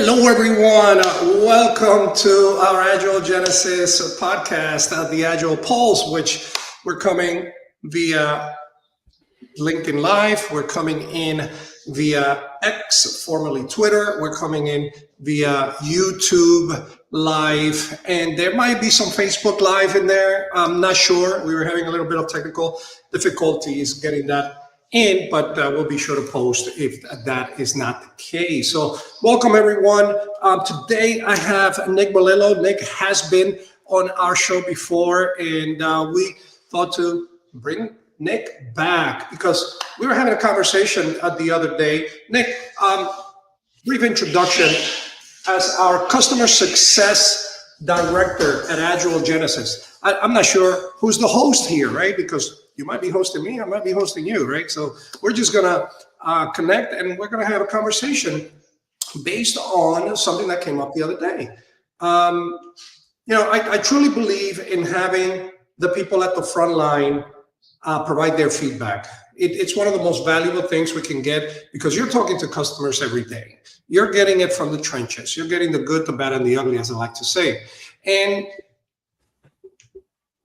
Hello, everyone. Welcome to our Agile Genesis podcast, the Agile Pulse, which we're coming via LinkedIn Live. We're coming in via X, formerly Twitter. We're coming in via YouTube Live. And there might be some Facebook Live in there. I'm not sure. We were having a little bit of technical difficulties getting that in, but we'll be sure to post if that is not the case. So welcome, everyone. Today I have Nick Bolillo. Nick has been on our show before, and we thought to bring Nick back because we were having a conversation the other day. Nick, brief introduction. As our customer success director at Agile Genesis, I'm not sure who's the host here, right? Because you might be hosting me, I might be hosting you, right? So we're just gonna connect and we're gonna have a conversation based on something that came up the other day. I truly believe in having the people at the front line provide their feedback. It's one of the most valuable things we can get because you're talking to customers every day. You're getting it from the trenches. You're getting the good, the bad, and the ugly, as I like to say. And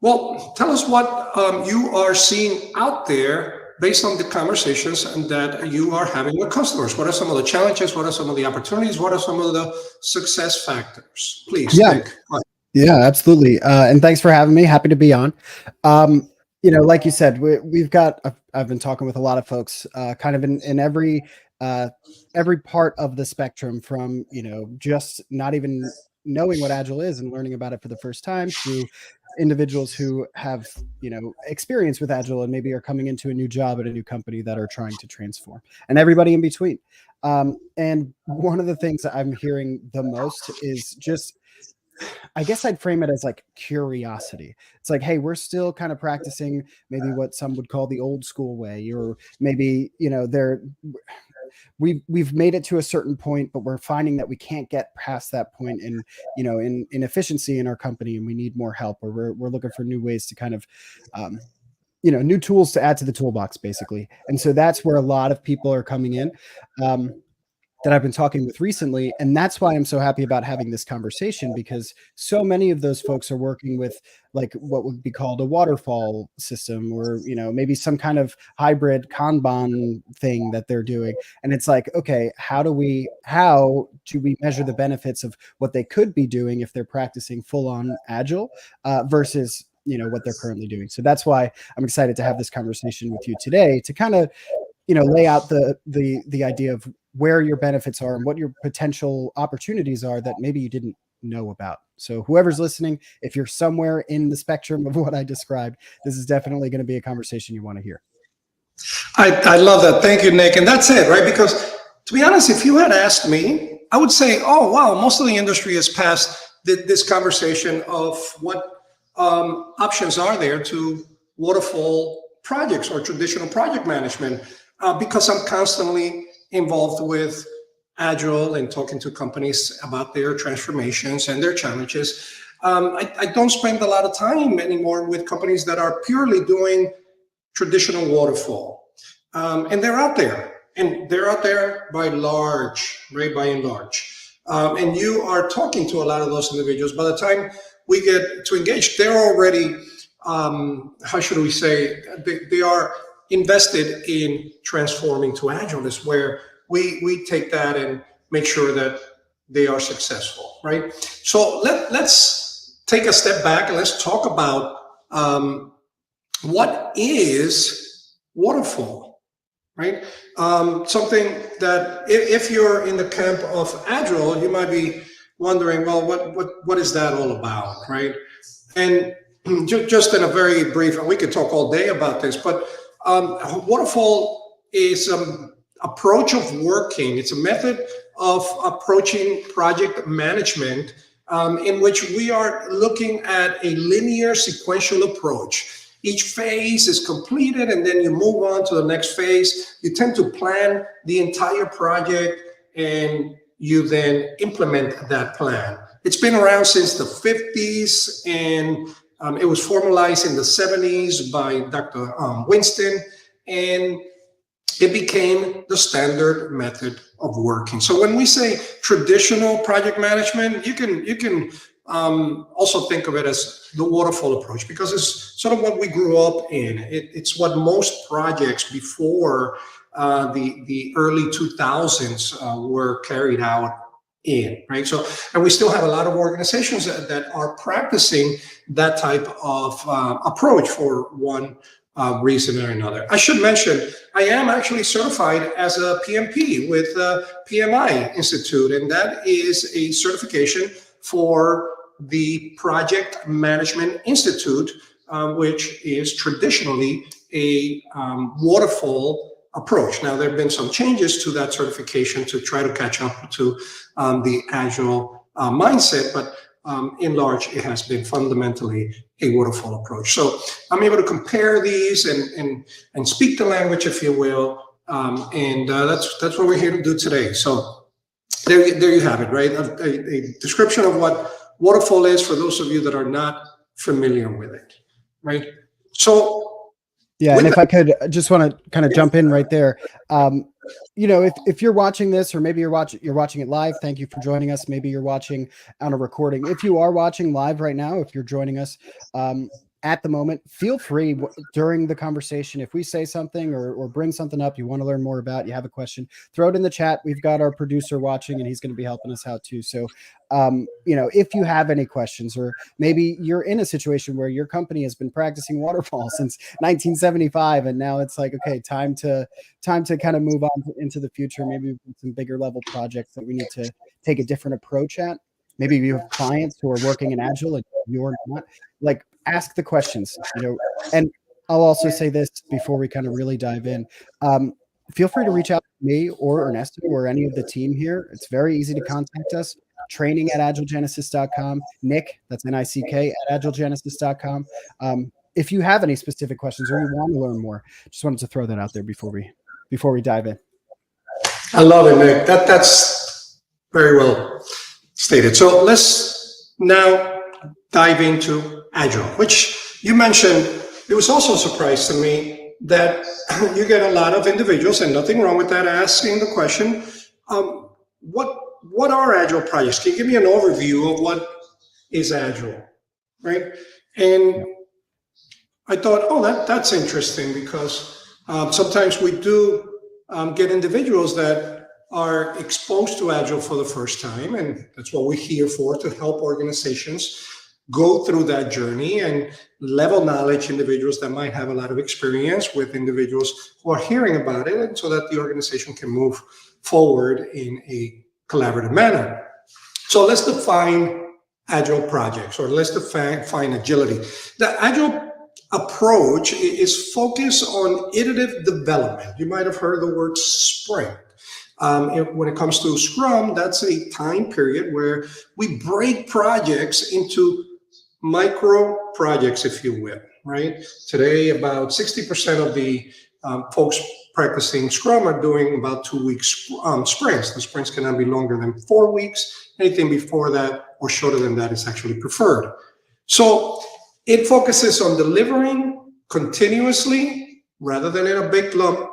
well, tell us what you are seeing out there based on the conversations and that you are having with customers. What are some of the challenges? What are some of the opportunities? What are some of the success factors? Please, Nick. Yeah, absolutely. And thanks for having me. Happy to be on. Like you said, I've been talking with a lot of folks kind of in every part of the spectrum from, just not even knowing what Agile is and learning about it for the first time to individuals who have, experience with Agile and maybe are coming into a new job at a new company that are trying to transform, and everybody in between. And one of the things that I'm hearing the most is just, I guess I'd frame it as like curiosity. It's like, hey, we're still kind of practicing maybe what some would call the old school way, or maybe, we've made it to a certain point, but we're finding that we can't get past that point in efficiency in our company, and we need more help, or we're looking for new ways to kind of, new tools to add to the toolbox, basically. And so that's where a lot of people are coming in. That I've been talking with recently. And that's why I'm so happy about having this conversation, because so many of those folks are working with like what would be called a waterfall system, or, maybe some kind of hybrid Kanban thing that they're doing. And it's like, okay, how do we measure the benefits of what they could be doing if they're practicing full on Agile versus what they're currently doing. So that's why I'm excited to have this conversation with you today to kind of, lay out the idea of where your benefits are and what your potential opportunities are that maybe you didn't know about. So whoever's listening, if you're somewhere in the spectrum of what I described, this is definitely going to be a conversation you want to hear. I love that. Thank you, Nick. And that's it, right? Because to be honest, if you had asked me, I would say, oh, wow, most of the industry has passed this conversation of what options are there to waterfall projects or traditional project management, because I'm constantly involved with Agile and talking to companies about their transformations and their challenges. I don't spend a lot of time anymore with companies that are purely doing traditional waterfall. And they're out there, by and large. And you are talking to a lot of those individuals. By the time we get to engage, they're already, how should we say, they are invested in transforming to Agile, is where we take that and make sure that they are successful, right? So let's take a step back and let's talk about what is waterfall, right? Something that if you're in the camp of Agile, you might be wondering, well, what is that all about, right? And just in a very brief, and we could talk all day about this, but waterfall is an approach of working. It's a method of approaching project management in which we are looking at a linear sequential approach. Each phase is completed and then you move on to the next phase. You tend to plan the entire project and you then implement that plan. It's been around since the 50s, and it was formalized in the 70s by Dr. Winston. And it became the standard method of working. So when we say traditional project management, you can also think of it as the waterfall approach, because it's sort of what we grew up in. It's what most projects before the early 2000s were carried out in, right? So, and we still have a lot of organizations that are practicing that type of approach for one reason or another. I should mention, I am actually certified as a PMP with PMI Institute, and that is a certification for the Project Management Institute, which is traditionally a waterfall approach. Now, there have been some changes to that certification to try to catch up to the Agile mindset, but in large, it has been fundamentally a waterfall approach. So I'm able to compare these and speak the language, if you will, and that's what we're here to do today. So there you have it, right? A description of what waterfall is for those of you that are not familiar with it, right? So yeah, and if I could just want to kind of jump in right there. If you're watching this, or maybe you're watching it live, thank you for joining us. Maybe you're watching on a recording. If you are watching live right now, if you're joining us at the moment, feel free during the conversation, if we say something or bring something up you want to learn more about, you have a question, throw it in the chat. We've got our producer watching, and he's going to be helping us out too. So if you have any questions, or maybe you're in a situation where your company has been practicing waterfall since 1975, and now it's like, okay, time to kind of move on into the future, maybe some bigger level projects that we need to take a different approach at. Maybe you have clients who are working in Agile and you're not. Like, ask the questions, and I'll also say this before we kind of really dive in. Feel free to reach out to me or Ernesto or any of the team here. It's very easy to contact us. training@agilegenesis.com. Nick, that's NICK, @agilegenesis.com. If you have any specific questions or you want to learn more, just wanted to throw that out there before we dive in. I love it, Nick. That's very well stated. So let's now dive into Agile, which you mentioned. It was also a surprise to me that you get a lot of individuals, and nothing wrong with that, asking the question, what are Agile projects? Can you give me an overview of what is Agile, right? And I thought, that's interesting, because sometimes we do get individuals that are exposed to Agile for the first time, and that's what we're here for, to help organizations go through that journey and level knowledge individuals that might have a lot of experience with individuals who are hearing about it, and so that the organization can move forward in a collaborative manner. So let's define Agile projects, or let's define agility. The Agile approach is focused on iterative development. You might have heard the word sprint. When it comes to Scrum, that's a time period where we break projects into micro projects, if you will, right? Today, about 60% of the folks practicing Scrum are doing about 2 week sprints. The sprints cannot be longer than 4 weeks. Anything before that or shorter than that is actually preferred. So it focuses on delivering continuously rather than in a big lump,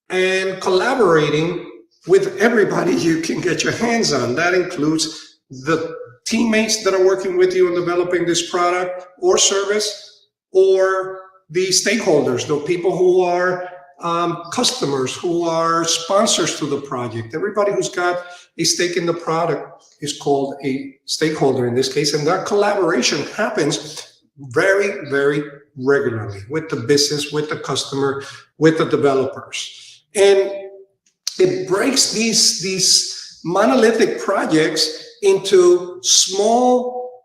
and collaborating with everybody you can get your hands on. That includes the teammates that are working with you in developing this product or service, or the stakeholders, the people who are customers, who are sponsors to the project. Everybody who's got a stake in the product is called a stakeholder in this case, and that collaboration happens very, very regularly with the business, with the customer, with the developers. And it breaks these monolithic projects into small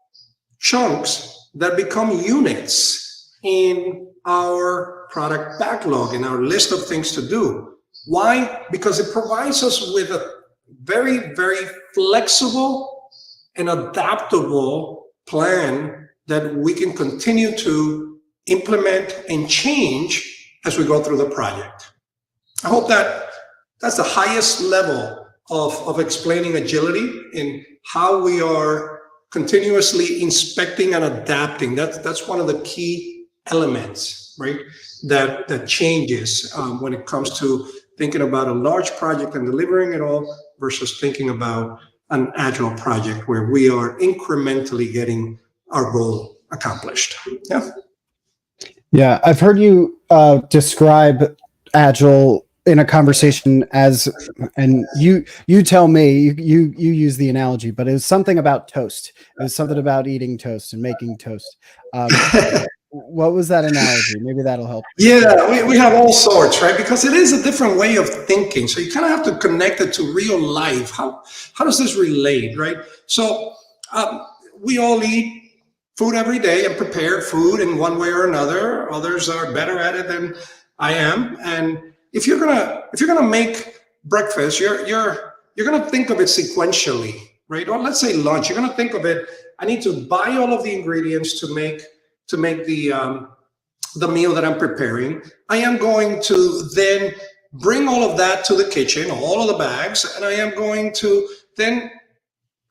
chunks that become units in our product backlog, in our list of things to do. Why? Because it provides us with a very, very flexible and adaptable plan that we can continue to implement and change as we go through the project. I hope that's the highest level of explaining agility, in how we are continuously inspecting and adapting. That's one of the key elements, right? That changes when it comes to thinking about a large project and delivering it all versus thinking about an agile project where we are incrementally getting our goal accomplished. Yeah. Yeah, I've heard you describe Agile in a conversation as, and you tell me, you use the analogy, but it was something about toast. It was something about eating toast and making toast. What was that analogy? Maybe that'll help. Yeah, we have all sorts, right? Because it is a different way of thinking. So you kind of have to connect it to real life. How does this relate, right? So we all eat food every day and prepare food in one way or another. Others are better at it than I am. And if you're gonna make breakfast, you're gonna think of it sequentially, right? Or let's say lunch. You're gonna think of it. I need to buy all of the ingredients to make the meal that I'm preparing. I am going to then bring all of that to the kitchen, all of the bags, and I am going to then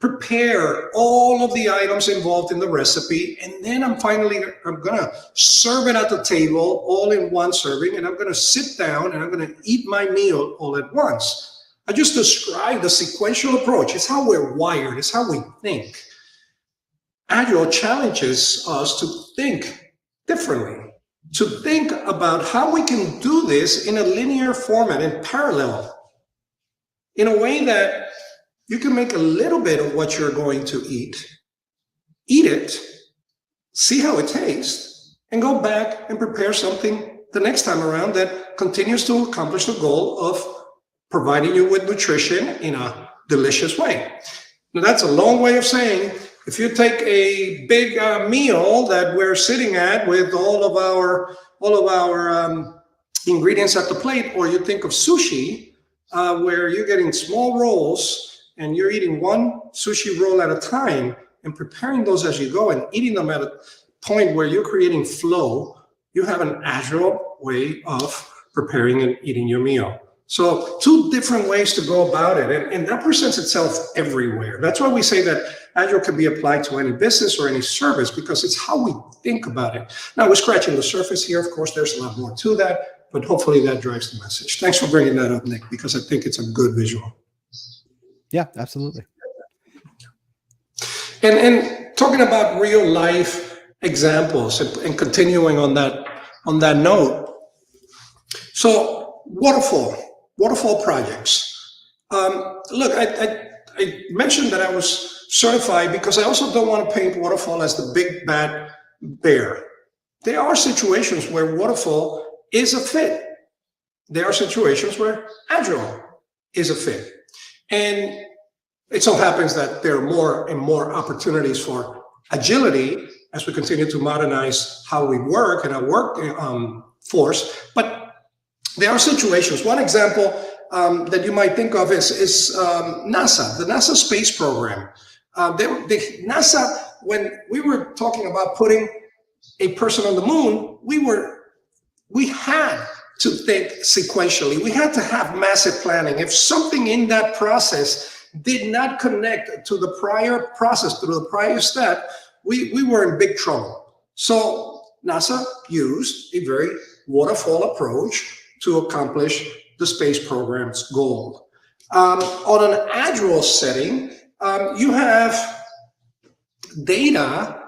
prepare all of the items involved in the recipe, and then I'm gonna serve it at the table all in one serving, and I'm gonna sit down and I'm gonna eat my meal all at once. I just described the sequential approach. It's how we're wired, it's how we think. Agile challenges us to think differently, to think about how we can do this in a linear format, in parallel, in a way that you can make a little bit of what you're going to eat it, see how it tastes, and go back and prepare something the next time around that continues to accomplish the goal of providing you with nutrition in a delicious way. Now, that's a long way of saying, if you take a big meal that we're sitting at with all of our ingredients at the plate, or you think of sushi, where you're getting small rolls and you're eating one sushi roll at a time and preparing those as you go and eating them at a point where you're creating flow, you have an agile way of preparing and eating your meal. So two different ways to go about it. And that presents itself everywhere. That's why we say that Agile can be applied to any business or any service, because it's how we think about it. Now, we're scratching the surface here. Of course, there's a lot more to that, but hopefully that drives the message. Thanks for bringing that up, Nick, because I think it's a good visual. Yeah, absolutely. And talking about real life examples and continuing on that note. So waterfall projects. Look, I mentioned that I was certified because I also don't want to paint waterfall as the big bad bear. There are situations where waterfall is a fit. There are situations where Agile is a fit. And it so happens that there are more and more opportunities for agility as we continue to modernize how we work and our work force. But there are situations. One example that you might think of is NASA, the NASA space program. NASA, when we were talking about putting a person on the moon, we had to think sequentially. We had to have massive planning. If something in that process did not connect to the prior process, to the prior step, we were in big trouble. So NASA used a very waterfall approach to accomplish the space program's goal. On an Agile setting, you have data.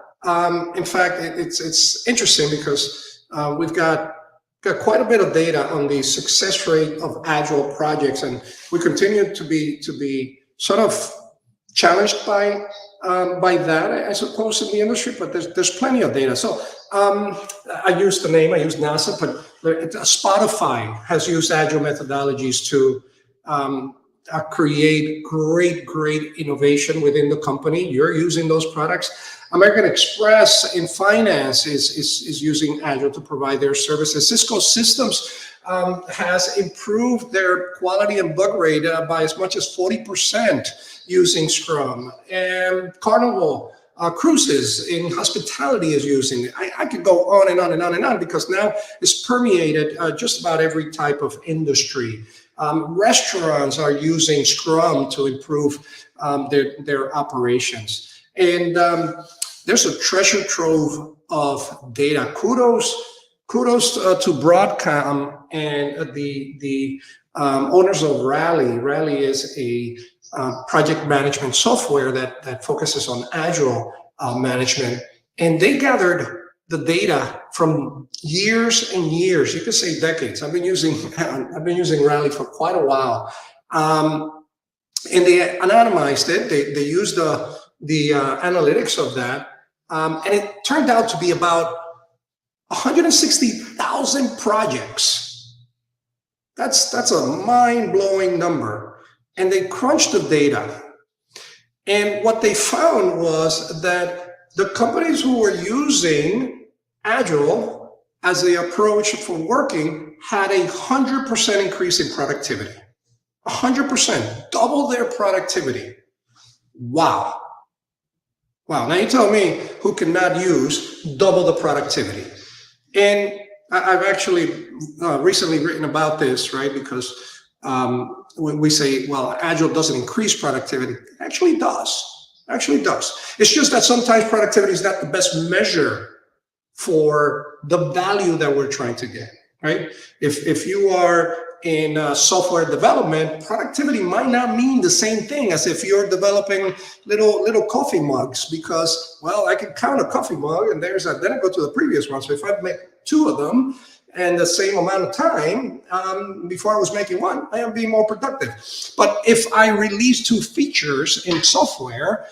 In fact, it's interesting because we've got quite a bit of data on the success rate of Agile projects, and we continue to be sort of challenged by that, I suppose, in the industry. But there's plenty of data. So I used NASA, but Spotify has used Agile methodologies to create great innovation within the company. You're using those products. American Express in finance is using Agile to provide their services. Cisco Systems has improved their quality and bug rate by as much as 40% using Scrum. And Carnival Cruises in hospitality is using it. I could go on and on and on and on, because now it's permeated just about every type of industry. Restaurants are using Scrum to improve their operations. And there's a treasure trove of data. Kudos kudos to Broadcom and the owners of Rally. Rally is a project management software that focuses on agile management, and they gathered the data from years and years. You could say decades. I've been using Rally for quite a while, and they anonymized it. They used the analytics of that, and it turned out to be about 160,000 projects. That's a mind-blowing number. And they crunched the data. And what they found was that the companies who were using Agile as the approach for working had 100% increase in productivity. 100%, double their productivity. Wow. Wow. Now you tell me who cannot use double the productivity. And I've actually recently written about this, right? Because when we say, well, Agile doesn't increase productivity, it actually does. Actually does. It's just that sometimes productivity is not the best measure for the value that we're trying to get, right? If you are in software development, productivity might not mean the same thing as if you're developing little coffee mugs, because, well, I can count a coffee mug and then I go to the previous one. So if I make 2 of them and the same amount of time before I was making one, I am being more productive. But if I release 2 features in software,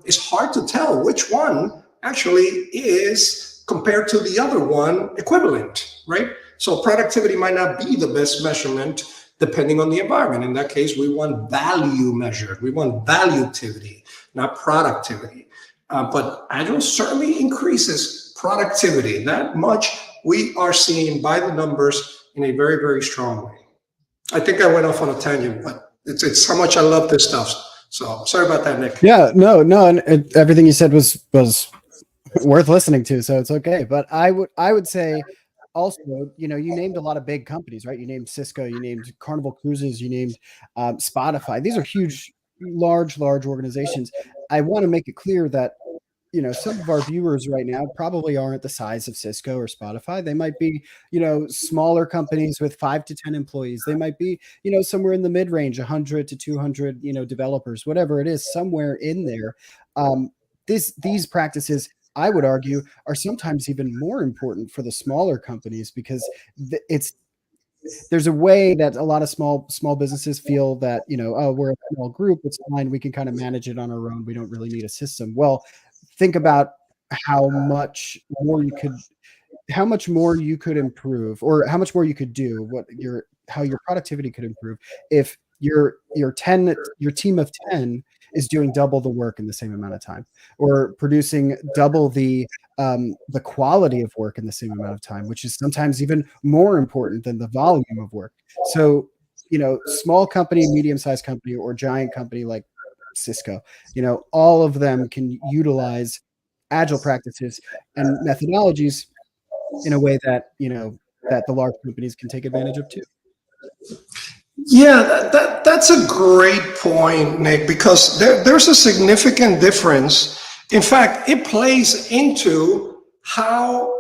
it's hard to tell which one actually is compared to the other one equivalent, right? So productivity might not be the best measurement depending on the environment. In that case, we want value measured. We want valuativity, not productivity. But Agile certainly increases productivity. That much we are seeing by the numbers in a very, very strong way. I think I went off on a tangent, but it's how much I love this stuff. So sorry about that, Nick. Yeah, no, and everything you said was worth listening to, so it's okay. But I would say also, you named a lot of big companies, right? You named Cisco, you named Carnival Cruises, you named Spotify. These are huge, large organizations. I want to make it clear that some of our viewers right now probably aren't the size of Cisco or Spotify. They might be, smaller companies with 5 to 10 employees. They might be, somewhere in the mid range, 100 to 200, developers, whatever it is, somewhere in there. These practices, I would argue, are sometimes even more important for the smaller companies, because there's a way that a lot of small businesses feel that, oh, we're a small group, it's fine, we can kind of manage it on our own, we don't really need a system. Well, think about how much more you could improve, or how much more you could do, how your productivity could improve if your team of 10 is doing double the work in the same amount of time, or producing double the quality of work in the same amount of time, which is sometimes even more important than the volume of work. So, small company, medium-sized company, or giant company like Cisco, all of them can utilize Agile practices and methodologies in a way that, that the large companies can take advantage of too. Yeah, that's a great point, Nick, because there's a significant difference. In fact, it plays into how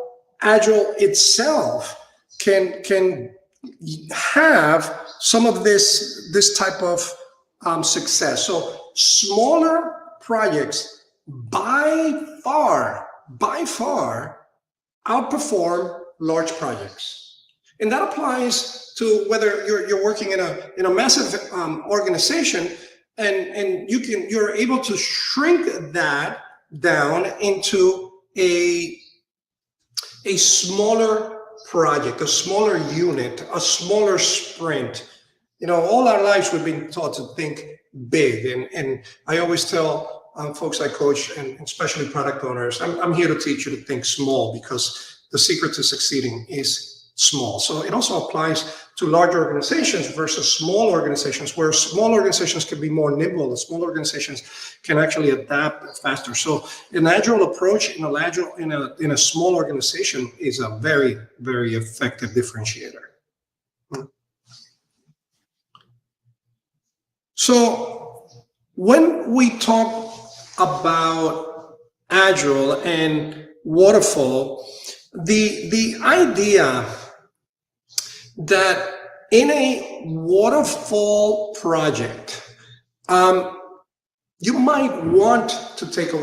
Agile itself can have some of this type of success. So smaller projects by far outperform large projects. And that applies to whether you're working in a massive organization, and you're able to shrink that down into a smaller project, a smaller unit, a smaller sprint. All our lives we've been taught to think big, and I always tell folks I coach, and especially product owners, I'm here to teach you to think small, because the secret to succeeding is small. So it also applies to large organizations versus small organizations, where small organizations can be more nimble. The small organizations can actually adapt faster. So an Agile approach in a small organization is a very, very effective differentiator. So when we talk about Agile and Waterfall, The idea that in a waterfall project, you might want to take a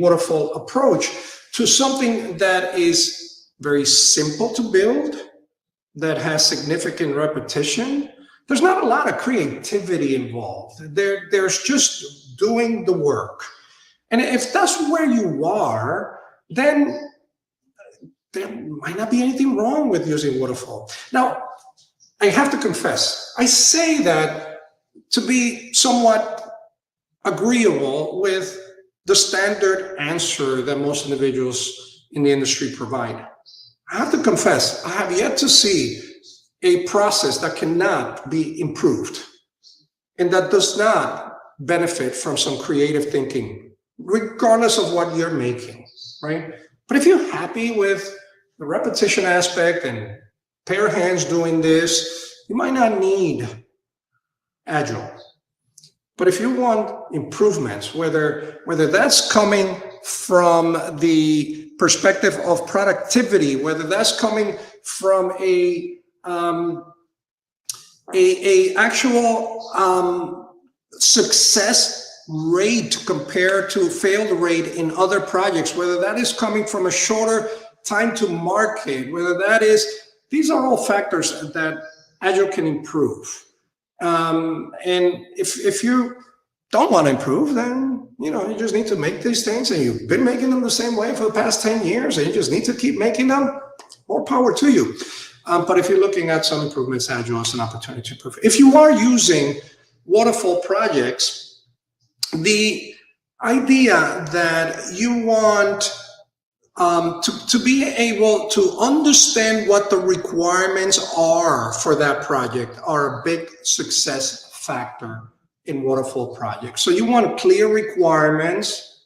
waterfall approach to something that is very simple to build, that has significant repetition. There's not a lot of creativity involved. There's just doing the work. And if that's where you are, then there might not be anything wrong with using waterfall. Now, I have to confess, I say that to be somewhat agreeable with the standard answer that most individuals in the industry provide. I have to confess, I have yet to see a process that cannot be improved and that does not benefit from some creative thinking, regardless of what you're making, right? But if you're happy with the repetition aspect and pair hands doing this, you might not need Agile. But if you want improvements, whether that's coming from the perspective of productivity, whether that's coming from a actual success rate compared to failed rate in other projects, whether that is coming from a shorter time to market, whether that is, these are all factors that Agile can improve. And if you don't want to improve, then you just need to make these things, and you've been making them the same way for the past 10 years, and you just need to keep making them. More power to you. But if you're looking at some improvements, Agile is an opportunity to improve. If you are using waterfall projects, the idea that you want to be able to understand what the requirements are for that project are a big success factor in waterfall projects. So you want clear requirements,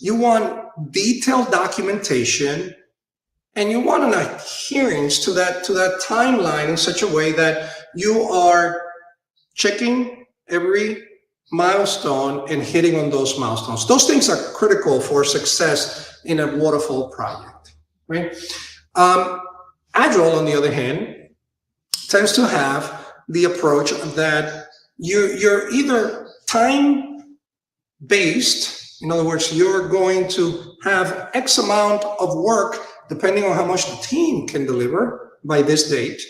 you want detailed documentation, and you want an adherence to that timeline in such a way that you are checking every milestone and hitting on those milestones. Those things are critical for success in a waterfall project, right? Agile, on the other hand, tends to have the approach that you're either time-based, in other words, you're going to have X amount of work depending on how much the team can deliver by this date,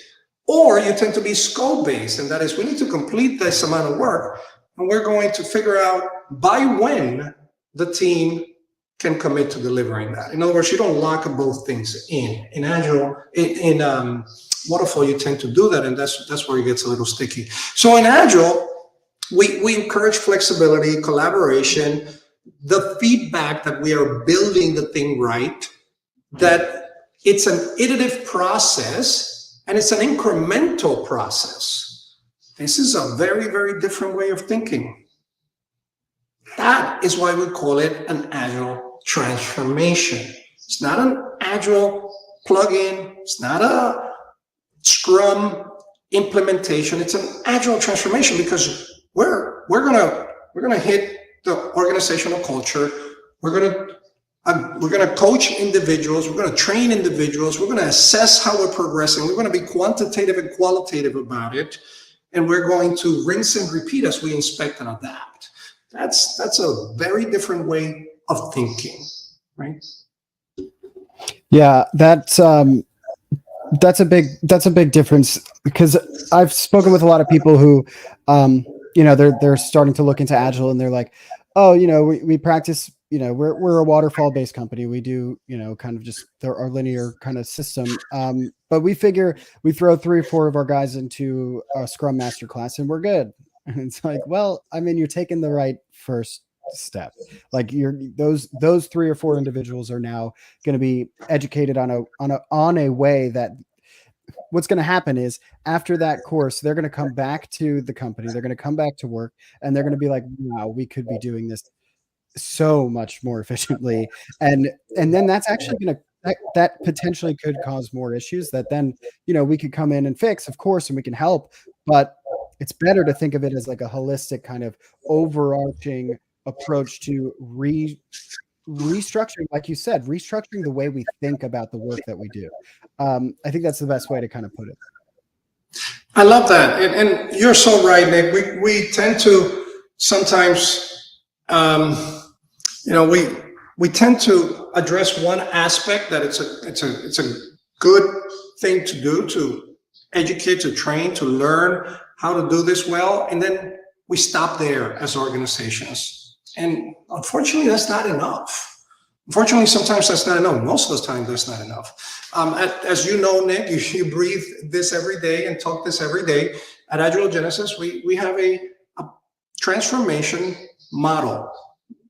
or you tend to be scope-based, and that is, we need to complete this amount of work, and we're going to figure out by when the team can commit to delivering that. In other words, you don't lock both things in. In Agile, in Waterfall, you tend to do that, and that's where it gets a little sticky. So in Agile, we encourage flexibility, collaboration, the feedback that we are building the thing right, that it's an iterative process and it's an incremental process. This is a very, very different way of thinking. That is why we call it an Agile transformation. It's not an Agile plugin. It's not a Scrum implementation. It's an Agile transformation, because we're gonna hit the organizational culture. We're gonna coach individuals. We're gonna train individuals. We're gonna assess how we're progressing. We're gonna be quantitative and qualitative about it, and we're going to rinse and repeat as we inspect and adapt. That's a very different way of thinking, right? Yeah, that's a big difference, because I've spoken with a lot of people who, they're starting to look into Agile, and they're like, oh, we practice, we're a waterfall based company. We do, kind of just our linear kind of system. But we figure we throw 3 or 4 of our guys into a Scrum Master class and we're good. And it's like, well, I mean, you're taking the right first step. Like those 3 or 4 individuals are now going to be educated on a way that what's going to happen is, after that course, they're going to come back to the company. They're going to come back to work, and they're going to be like, wow, we could be doing this so much more efficiently. And then that's actually going to, that potentially could cause more issues that then, we could come in and fix, of course, and we can help, but it's better to think of it as like a holistic kind of overarching approach to restructuring, like you said, restructuring the way we think about the work that we do. I think that's the best way to kind of put it. I love that. And you're so right, Nick. We tend to sometimes, we tend to address one aspect that it's a good thing to do, to educate, to train, to learn how to do this well. And then we stop there as organizations. And unfortunately, that's not enough. Unfortunately, sometimes that's not enough. Most of the time, that's not enough. As you know, Nick, you breathe this every day and talk this every day. At Agile Genesis, we have a transformation model,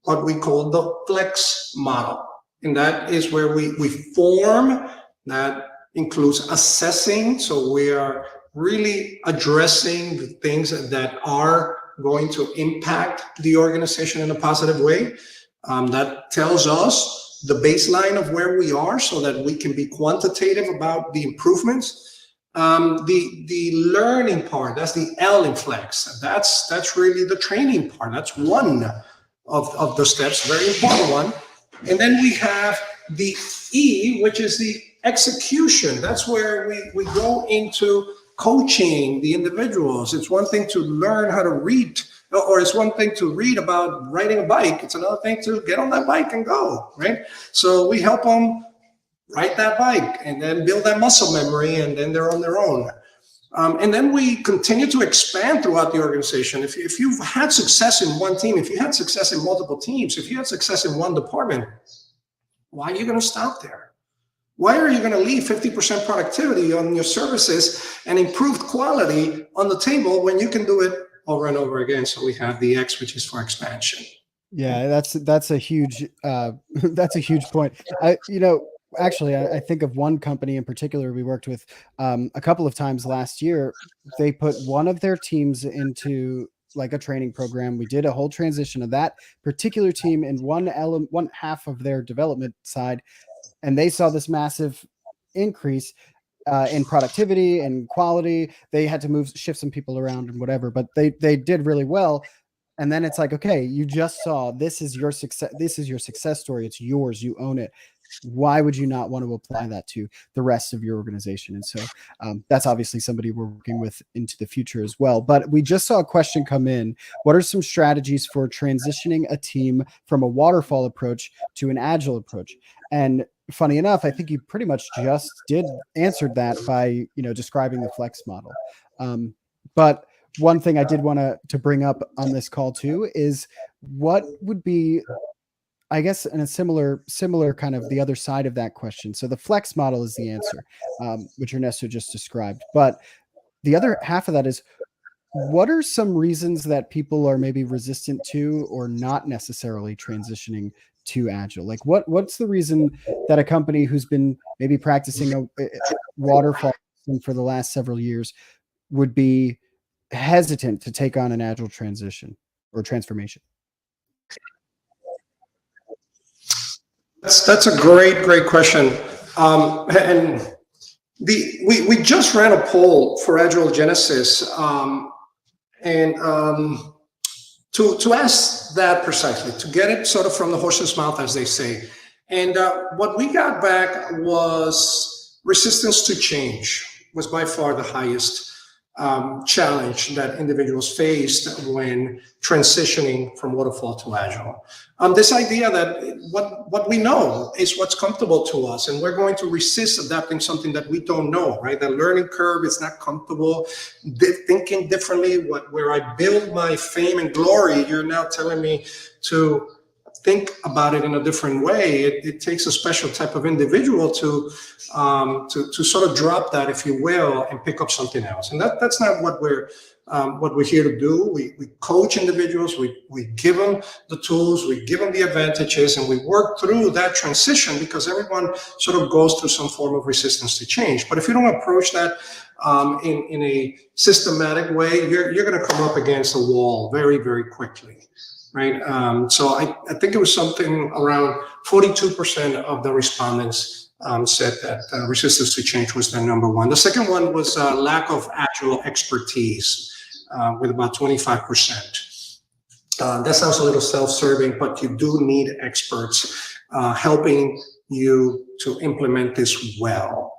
what we call the flex model. And that is where we form, that includes assessing. So we are really addressing the things that are going to impact the organization in a positive way. That tells us the baseline of where we are so that we can be quantitative about the improvements. The learning part, that's the L in flex. That's really the training part. That's one of the steps, very important one. And then we have the E, which is the execution. That's where we go into coaching the individuals. It's one thing to learn how to read, or it's one thing to read about riding a bike. It's another thing to get on that bike and go, right? So we help them ride that bike and then build that muscle memory, and then they're on their own. And then we continue to expand throughout the organization. If you've had success in one team, if you had success in multiple teams, if you had success in one department, why are you going to stop there? Why are you going to leave 50% productivity on your services and improved quality on the table when you can do it over and over again? So we have the X, which is for expansion. Yeah, that's a huge that's a huge point. Actually, I think of one company in particular we worked with a couple of times last year. They put one of their teams into like a training program. We did a whole transition of that particular team in one half of their development side, and they saw this massive increase in productivity and quality. They had to shift some people around and whatever, but they did really well. And then it's like, okay, you just saw, this is your success. This is your success story. It's yours. You own it. Why would you not want to apply that to the rest of your organization? And so that's obviously somebody we're working with into the future as well. But we just saw a question come in. What are some strategies for transitioning a team from a waterfall approach to an agile approach? And funny enough, I think you pretty much just answered that by, describing the flex model. But one thing I did want to bring up on this call too is what would be, I guess, in a similar kind of the other side of that question. So the flex model is the answer, which Ernesto just described. But the other half of that is, what are some reasons that people are maybe resistant to or not necessarily transitioning to Agile? Like what's the reason that a company who's been maybe practicing a waterfall for the last several years would be hesitant to take on an Agile transition or transformation? That's a great question. And we just ran a poll for Agile Genesis, and to ask that precisely, to get it sort of from the horse's mouth, as they say. And what we got back was resistance to change was by far the highest challenge that individuals faced when transitioning from waterfall to Agile. This idea that what we know is what's comfortable to us, and we're going to resist adapting something that we don't know, right? The learning curve is not comfortable. Thinking differently, where I build my fame and glory, you're now telling me to think about it in a different way. It takes a special type of individual to sort of drop that, if you will, and pick up something else. And that's not what we're here to do. We coach individuals, we give them the tools, we give them the advantages, and we work through that transition, because everyone sort of goes through some form of resistance to change. But if you don't approach that in a systematic way, you're going to come up against a wall very, very quickly. Right. So I think it was something around 42% of the respondents said that resistance to change was their number one. The second one was lack of Agile expertise, with about 25%. That sounds a little self-serving, but you do need experts helping you to implement this well.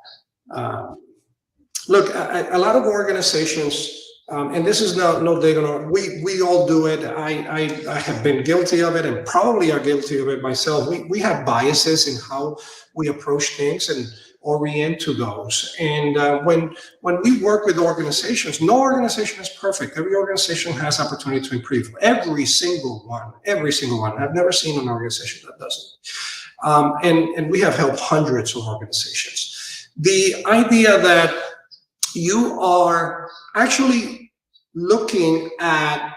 Look, a lot of organizations, and this is no dig on, we all do it. I have been guilty of it, and probably are guilty of it myself. We have biases in how we approach things and orient to those. And when we work with organizations, no organization is perfect. Every organization has opportunity to improve. Every single one. I've never seen an organization that doesn't. And we have helped hundreds of organizations. The idea that you are actually looking at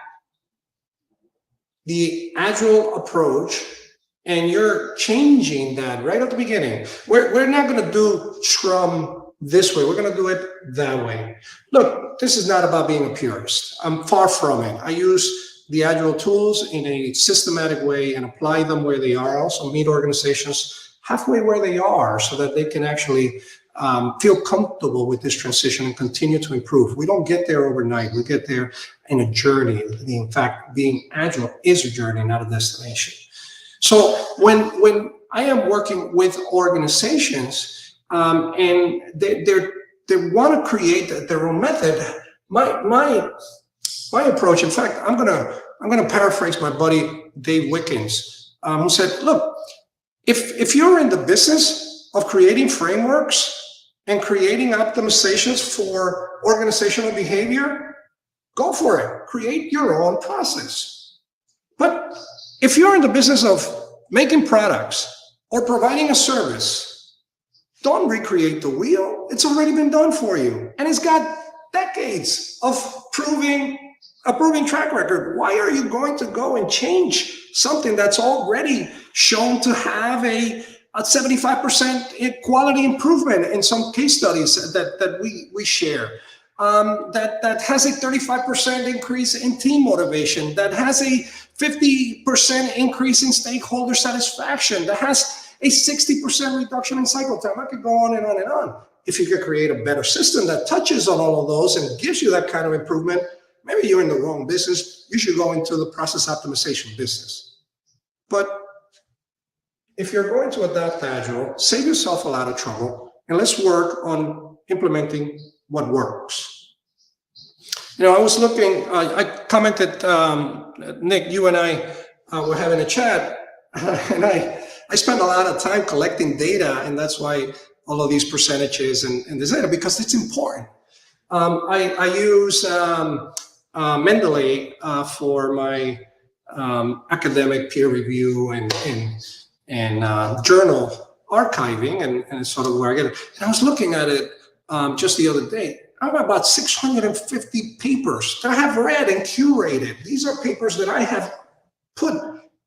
the agile approach and you're changing that right at the beginning. We're not going to do Scrum this way. We're going to do it that way. Look, this is not about being a purist. I'm far from it. I use the agile tools in a systematic way and apply them where they are. I also meet organizations halfway where they are so that they can actually feel comfortable with this transition and continue to improve. We don't get there overnight. We get there in a journey. In fact, being agile is a journey, not a destination. So when I am working with organizations and they want to create their own method, my approach, in fact, I'm gonna paraphrase my buddy Dave Wickens, who said, look, if you're in the business of creating frameworks and creating optimizations for organizational behavior, go for it. Create your own process. But if you're in the business of making products or providing a service, don't recreate the wheel. It's already been done for you. And it's got decades of a proven track record. Why are you going to go and change something that's already shown to have a 75% quality improvement in some case studies that we share? That has a 35% increase in team motivation, that has a 50% increase in stakeholder satisfaction, that has a 60% reduction in cycle time. I could go on and on and on. If you could create a better system that touches on all of those and gives you that kind of improvement, maybe you're in the wrong business. You should go into the process optimization business. But if you're going to adapt Agile, save yourself a lot of trouble, and let's work on implementing what works. You know, I was looking, I commented, Nick, you and I were having a chat, and I spent a lot of time collecting data, and that's why all of these percentages and this data, because it's important. I use Mendeley for my academic peer review and journal archiving, and sort of where I get it. And I was looking at it just the other day. I have about 650 papers that I have read and curated. These are papers that I have put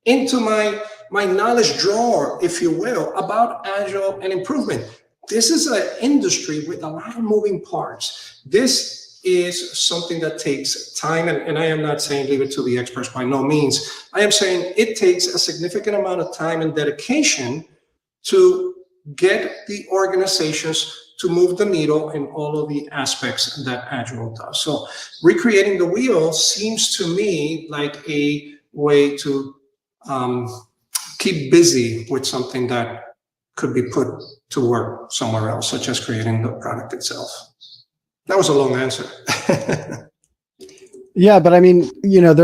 into my knowledge drawer, if you will, about Agile and improvement. This is an industry with a lot of moving parts. This is something that takes time, and I am not saying leave it to the experts, by no means. I am saying it takes a significant amount of time and dedication to get the organizations to move the needle in all of the aspects that Agile does. So recreating the wheel seems to me like a way to keep busy with something that could be put to work somewhere else, such as creating the product itself. That was a long answer. Yeah, but I mean, you know,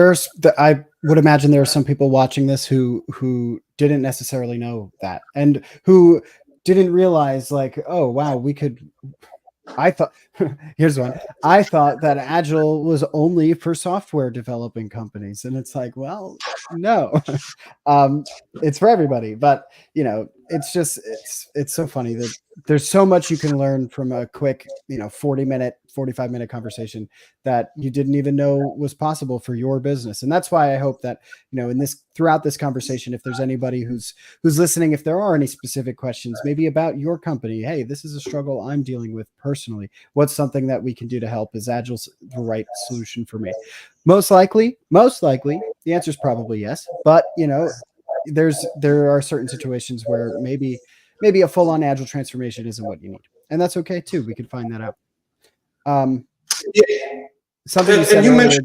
I would imagine there are some people watching this who didn't necessarily know that, and who didn't realize, like, oh wow, I thought here's one. I thought that Agile was only for software developing companies, and it's like, well, no, it's for everybody. But you know, it's just it's so funny that there's so much you can learn from a quick, 45-minute conversation that you didn't even know was possible for your business. And that's why I hope that, throughout this conversation, if there's anybody who's listening, if there are any specific questions, maybe about your company, hey, this is a struggle I'm dealing with personally. What's something that we can do to help? Is Agile the right solution for me? Most likely, the answer is probably yes. But, there are certain situations where maybe a full-on Agile transformation isn't what you need. And that's okay too. We can find that out. Something you said earlier.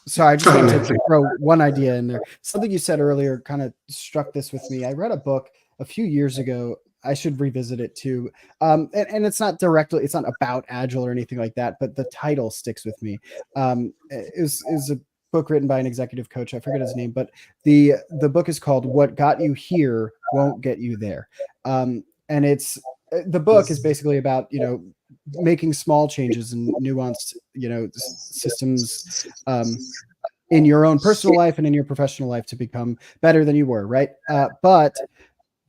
Sorry, I just Go ahead, wanted man, to please. throw one idea in there. Something you said earlier kind of struck this with me. I read a book a few years ago. I should revisit it too. And it's not directly, it's not about Agile or anything like that, but the title sticks with me. Is a book written by an executive coach. I forget his name, but the book is called "What Got You Here Won't Get You There," and it's the book is basically about making small changes and nuanced systems in your own personal life and in your professional life to become better than you were, right? But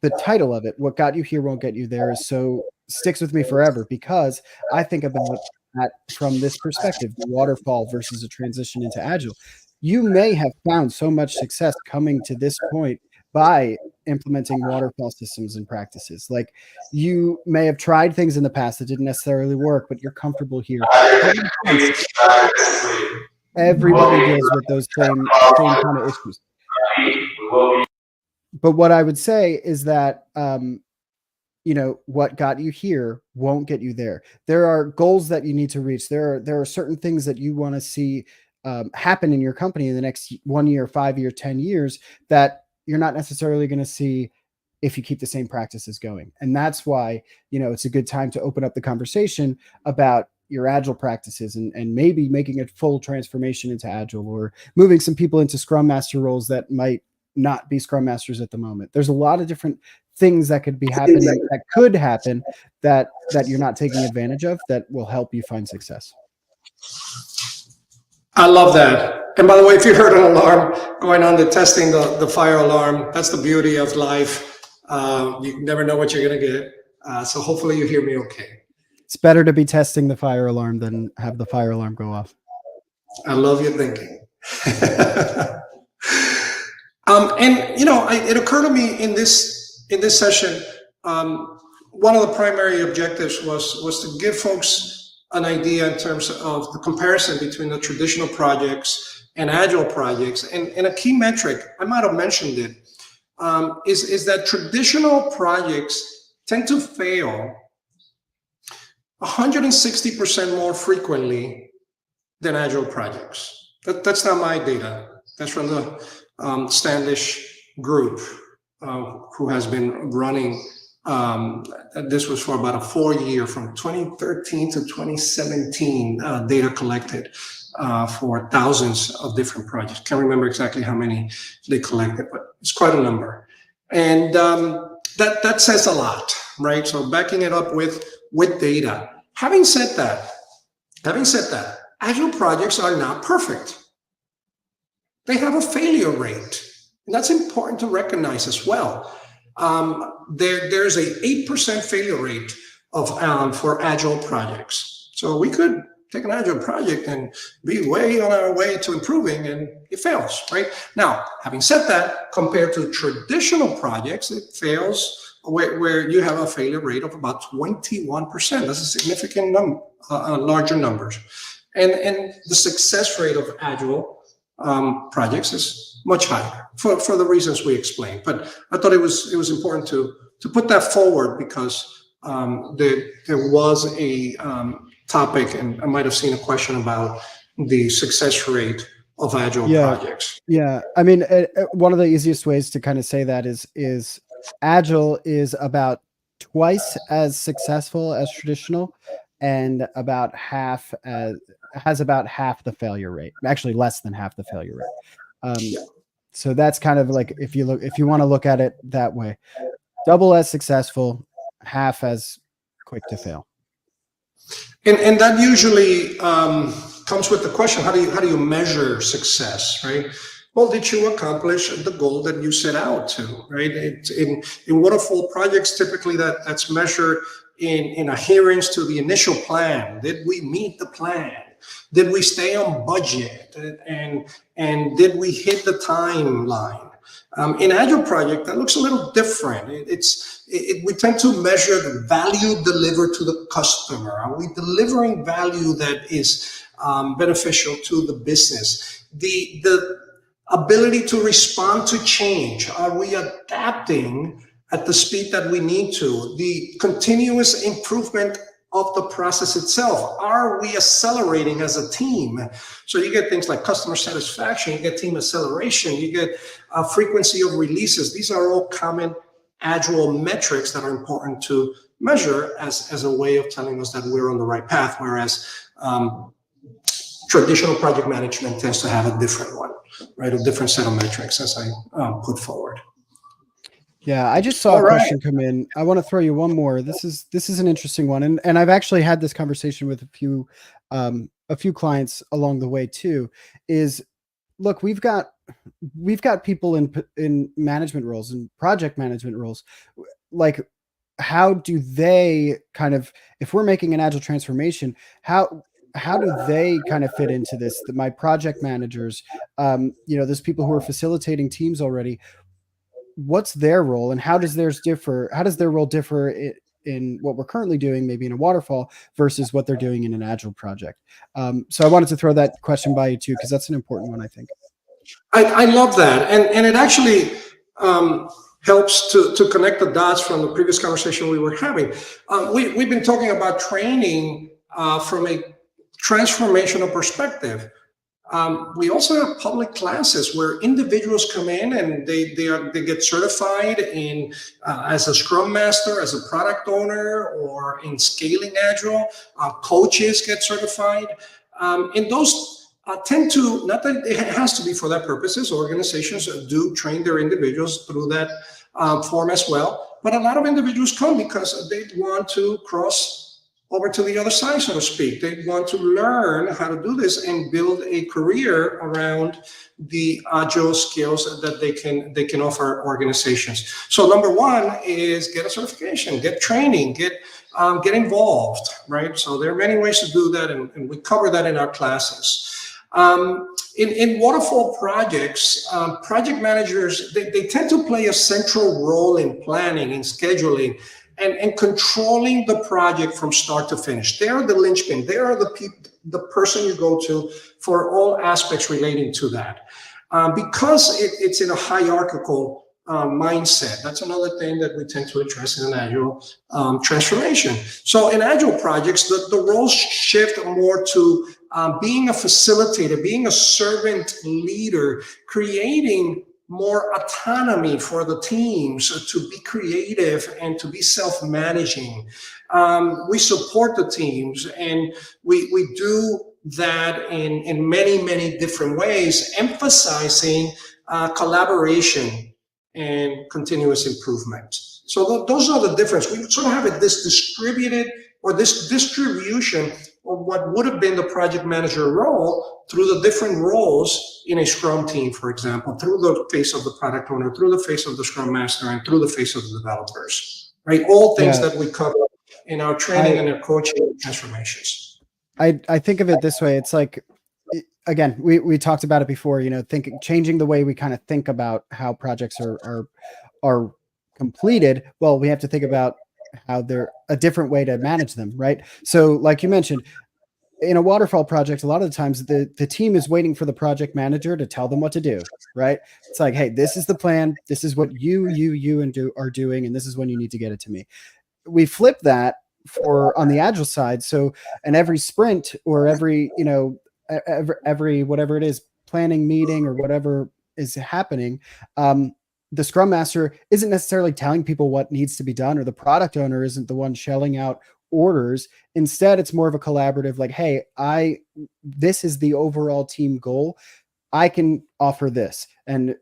the title of it, "What Got You Here Won't Get You There," is so sticks with me forever because I think about that from this perspective, the waterfall versus a transition into Agile. You may have found so much success coming to this point by implementing waterfall systems and practices. Like, you may have tried things in the past that didn't necessarily work, but you're comfortable here. But in a sense, everybody deals with those same kind of issues. But what I would say is that what got you here won't get you there. There are goals that you need to reach. There are certain things that you want to see happen in your company in the next 1 year, 5 year, 10 years that you're not necessarily going to see if you keep the same practices going. And that's why, it's a good time to open up the conversation about your Agile practices and maybe making a full transformation into Agile, or moving some people into Scrum Master roles that might not be Scrum Masters at the moment. There's a lot of different things that could be happening, that could happen, that you're not taking advantage of, that will help you find success. I love that. And by the way, if you heard an alarm going on, the testing the fire alarm, that's the beauty of life. You never know what you're going to get. So hopefully you hear me okay. It's better to be testing the fire alarm than have the fire alarm go off. I love your thinking. It occurred to me in this session, one of the primary objectives was to give folks an idea in terms of the comparison between the traditional projects and Agile projects. And a key metric, I might have mentioned it, is that traditional projects tend to fail 160% more frequently than Agile projects. That's not my data. That's from the Standish group, who has been running, this was for about a 4-year, from 2013 to 2017, data collected for thousands of different projects. Can't remember exactly how many they collected, but it's quite a number. And that says a lot, right? So backing it up with data. Having said that, Agile projects are not perfect. They have a failure rate, and that's important to recognize as well. There's a 8% failure rate for Agile projects. So we could take an Agile project and be way on our way to improving, and it fails, right? Now, having said that, compared to traditional projects, it fails where you have a failure rate of about 21%. That's a significant larger numbers. And the success rate of Agile projects is much higher for the reasons we explained. But I thought it was important to put that forward, because there was a topic, and I might have seen a question about the success rate of Agile projects. Yeah, I mean, one of the easiest ways to kind of say that is Agile is about twice as successful as traditional, and has about half the failure rate. Actually, less than half the failure rate. So that's kind of like, if you want to look at it that way, double as successful, half as quick to fail. And that usually comes with the question: how do you measure success, right? Well, did you accomplish the goal that you set out to, right? In waterfall projects, typically that's measured in adherence to the initial plan. Did we meet the plan? Did we stay on budget? And did we hit the timeline? In Agile project, that looks a little different. We tend to measure the value delivered to the customer. Are we delivering value that is beneficial to the business? The ability to respond to change. Are we adapting at the speed that we need to? The continuous improvement of the process itself. Are we accelerating as a team? So you get things like customer satisfaction, you get team acceleration, you get frequency of releases. These are all common Agile metrics that are important to measure as a way of telling us that we're on the right path, whereas traditional project management tends to have a different one, right? A different set of metrics, as I put forward. Yeah, I just saw a question come in. I want to throw you one more. This is an interesting one, and I've actually had this conversation with a few clients along the way too. Is look, we've got people in management roles and project management roles. Like, how do they kind of, if we're making an agile transformation, how do they kind of fit into this? My project managers, there's people who are facilitating teams already. What's their role, and how does theirs differ? How does their role differ in what we're currently doing, maybe in a waterfall, versus what they're doing in an agile project? So I wanted to throw that question by you too, because that's an important one, I think. I love that, and it actually helps to connect the dots from the previous conversation we were having. We've been talking about training from a transformational perspective. We also have public classes where individuals come in and they get certified in as a Scrum Master, as a product owner, or in scaling Agile. Coaches get certified, and those tend to, not that it has to be for that purposes. Organizations do train their individuals through that form as well. But a lot of individuals come because they want to cross over to the other side, so to speak. They want to learn how to do this and build a career around the Agile skills that they can offer organizations. So number one is get a certification, get training, get involved, right? So there are many ways to do that, and we cover that in our classes. In waterfall projects, project managers, they tend to play a central role in planning and scheduling and controlling the project from start to finish. They are the linchpin. They are the person you go to for all aspects relating to that. Because it's in a hierarchical mindset. That's another thing that we tend to address in an Agile transformation. So in Agile projects, the roles shift more to being a facilitator, being a servant leader, creating more autonomy for the teams to be creative and to be self-managing. We support the teams, and we do that in many, many different ways, emphasizing collaboration and continuous improvement. So those are the difference. We sort of have this distributed, or this distribution of what would have been the project manager role through the different roles in a Scrum team, for example, through the face of the product owner, through the face of the Scrum Master, and through the face of the developers, right? All things that we cover in our training and our coaching transformations. I think of it this way. It's like, again, we talked about it before, changing the way we kind of think about how projects are completed. Well, we have to think about how they're a different way to manage them, right? So like you mentioned, in a waterfall project, a lot of the times the team is waiting for the project manager to tell them what to do, right? It's like, hey, this is the plan. This is what you are doing, and this is when you need to get it to me. We flip that on the Agile side. So, and every sprint or every whatever it is, planning meeting or whatever is happening, the Scrum Master isn't necessarily telling people what needs to be done, or the product owner isn't the one shelling out orders. Instead, it's more of a collaborative, like, hey, this is the overall team goal. I can offer this, and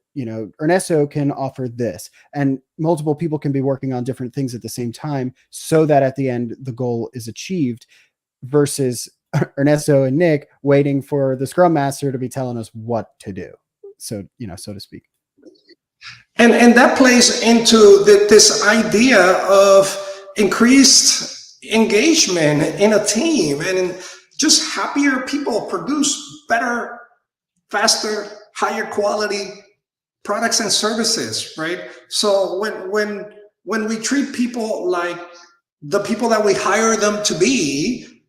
Ernesto can offer this, and multiple people can be working on different things at the same time, so that at the end the goal is achieved, versus Ernesto and Nick waiting for the Scrum Master to be telling us what to do, so to speak. And that plays into this idea of increased engagement in a team, and just happier people produce better, faster, higher quality products and services, right? So when we treat people like the people that we hire them to be,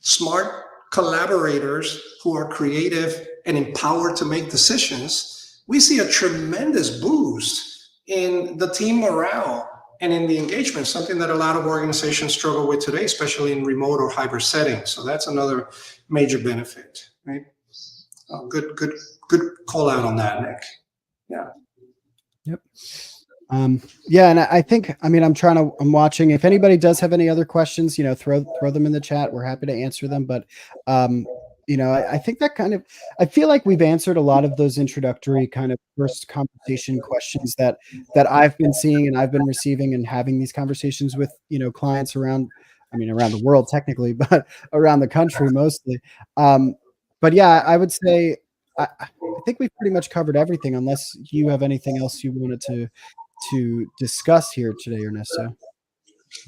smart collaborators who are creative and empowered to make decisions, we see a tremendous boost in the team morale and in the engagement, something that a lot of organizations struggle with today, especially in remote or hybrid settings. So that's another major benefit, right? Good call out on that, Nick. Yeah. Yep. Yeah, and I think, I mean, I'm watching. If anybody does have any other questions, throw them in the chat. We're happy to answer them. But I think that I feel like we've answered a lot of those introductory kind of first conversation questions that I've been seeing and I've been receiving and having these conversations with, clients around the world technically, but around the country mostly. But yeah, I would say I think we've pretty much covered everything, unless you have anything else you wanted to discuss here today, Ernesto.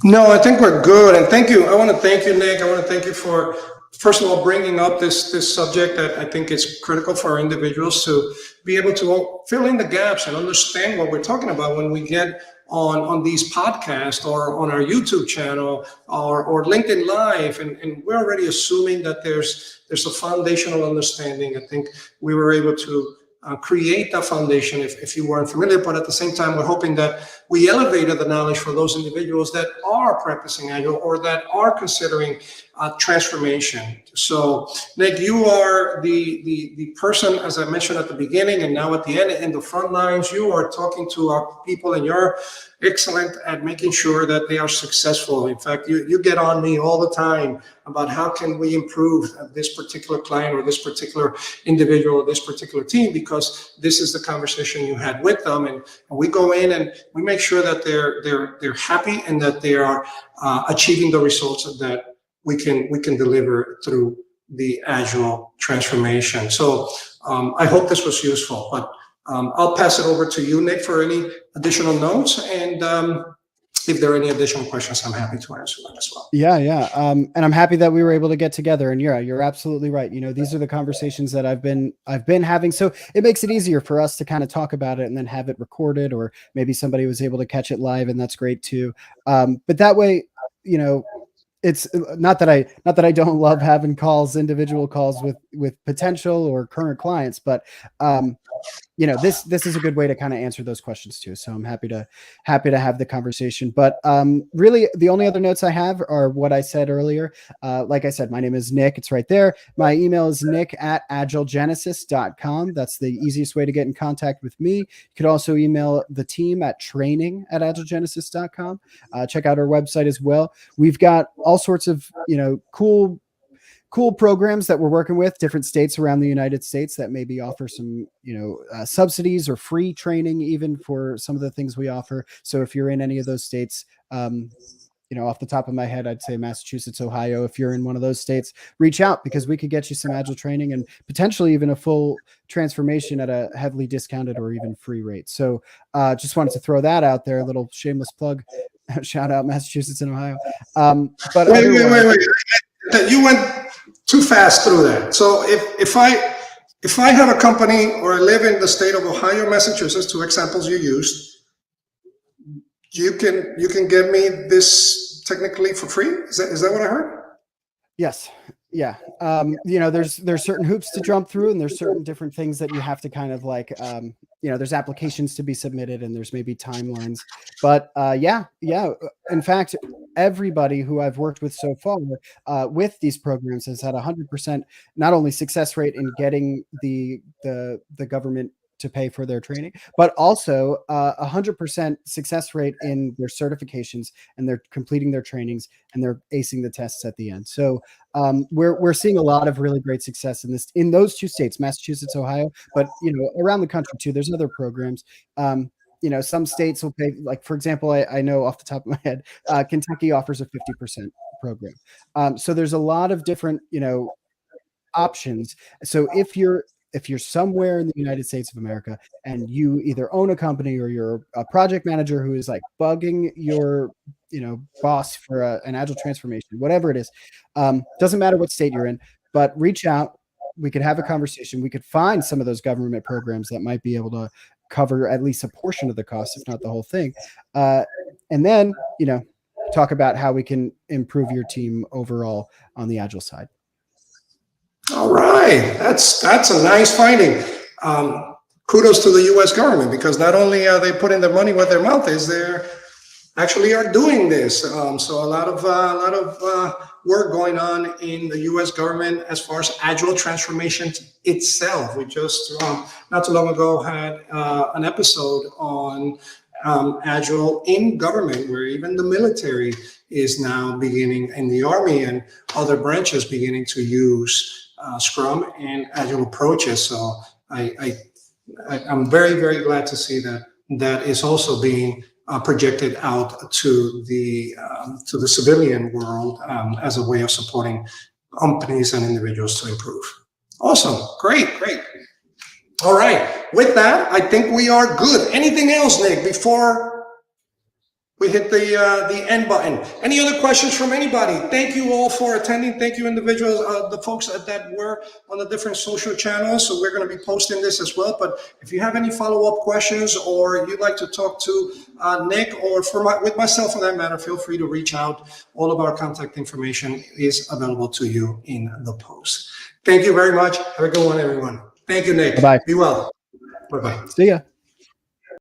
No, I think we're good. And thank you. I want to thank you, Nick. I want to thank you for, first of all, bringing up this subject that I think is critical for our individuals to be able to fill in the gaps and understand what we're talking about when we get on these podcasts or on our YouTube channel or LinkedIn Live. And we're already assuming that there's a foundational understanding. I think we were able to create that foundation if you weren't familiar, but at the same time, we're hoping that we elevated the knowledge for those individuals that are practicing Agile or that are considering transformation. So, Nick, you are the person, as I mentioned at the beginning and now at the end, in the front lines. You are talking to our people and you're excellent at making sure that they are successful. In fact, you get on me all the time about how can we improve this particular client or this particular individual or this particular team, because this is the conversation you had with them, and we go in and we make sure that they're happy and that they are achieving the results that we can deliver through the Agile transformation. So I hope this was useful, but I'll pass it over to you, Nick, for any additional notes. And if there are any additional questions, I'm happy to answer them as well. Yeah. And I'm happy that we were able to get together. And you're absolutely right. These are the conversations that I've been having. So it makes it easier for us to kind of talk about it and then have it recorded, or maybe somebody was able to catch it live, and that's great too. But that way, it's not that I don't love having individual calls with potential or current clients, but this is a good way to kind of answer those questions too. So I'm happy to have the conversation. But really, the only other notes I have are what I said earlier. Like I said, my name is Nick. It's right there. My email is nick@agilegenesis.com. That's the easiest way to get in contact with me. You could also email the team at training@agilegenesis.com. Check out our website as well. We've got all sorts of cool programs that we're working with different states around the United States that maybe offer some, subsidies or free training even for some of the things we offer. So if you're in any of those states, off the top of my head, I'd say Massachusetts, Ohio. If you're in one of those states, reach out, because we could get you some Agile training and potentially even a full transformation at a heavily discounted or even free rate. So just wanted to throw that out there, a little shameless plug. Shout out Massachusetts and Ohio. But wait. You went too fast through that. So if I have a company or I live in the state of Ohio, Massachusetts, two examples you used, you can get me this technically for free? Is that what I heard? Yes. Yeah. There's certain hoops to jump through, and there's certain different things that you have to kind of like, there's applications to be submitted, and there's maybe timelines, but yeah. In fact, everybody who I've worked with so far with these programs has had 100% not only success rate in getting the government to pay for their training, but also 100% success rate in their certifications, and they're completing their trainings and they're acing the tests at the end. So we're seeing a lot of really great success in those two states, Massachusetts, Ohio, but around the country too. There's other programs. Some states will pay, like, for example, I know off the top of my head, Kentucky offers a 50% program. So there's a lot of different, options. So if you're somewhere in the United States of America and you either own a company or you're a project manager who is like bugging your, boss for an Agile transformation, whatever it is, doesn't matter what state you're in, but reach out. We could have a conversation. We could find some of those government programs that might be able to cover at least a portion of the cost, if not the whole thing. And then, talk about how we can improve your team overall on the Agile side. All right, that's a nice finding. Kudos to the U.S. government, because not only are they putting their money where their mouth is, they're actually are doing this. So a lot of work going on in the U.S. government as far as agile transformation itself. We just not too long ago had an episode on agile in government, where even the military is now beginning, and the Army and other branches beginning to use Scrum and agile approaches. So I'm very, very glad to see that that is also being projected out to the civilian world as a way of supporting companies and individuals to improve. Awesome, great. All right, with that, I think we are good. Anything else, Nick, before we hit the end button? Any other questions from anybody? Thank you all for attending. Thank you, individuals, the folks that were on the different social channels. So we're going to be posting this as well. But if you have any follow-up questions, or you'd like to talk to Nick, or with myself for that matter, feel free to reach out. All of our contact information is available to you in the post. Thank you very much. Have a good one, everyone. Thank you, Nick. Bye-bye. Be well. Bye-bye. See ya.